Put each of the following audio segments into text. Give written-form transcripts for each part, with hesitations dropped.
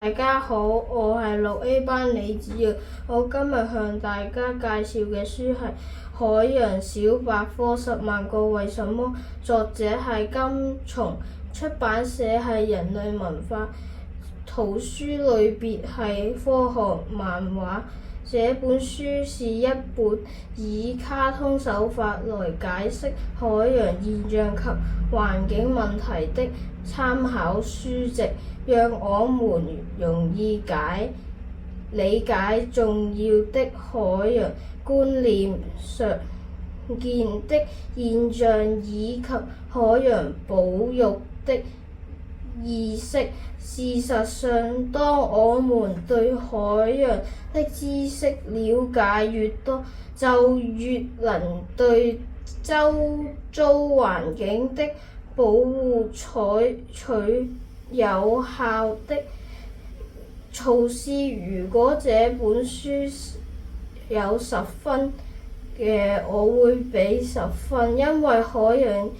大家好，我係6A 班李子睿。我今日向大家介紹嘅書係《海洋小百科10萬個為什麼》，作者係金松，出版社係人類文化，圖書類別係科學漫畫。這本書是一本以卡通手法來解釋海洋現象及環境問題的參考書籍，讓我們容易理解重要的海洋觀念、常見的現象以及海洋保育的意識。事實上，當我們對海洋的知識了解越多，就越能對周遭環境的保護採取有效的措施。如果這本書有10分嘅，我會俾10分，因為海洋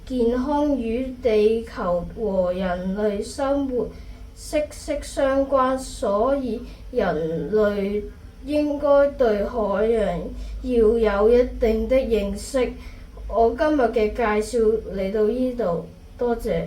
健康與地球和人類生活息息相關，所以人類應該對海洋要有一定的認識。我今日嘅介紹嚟到呢度，多謝。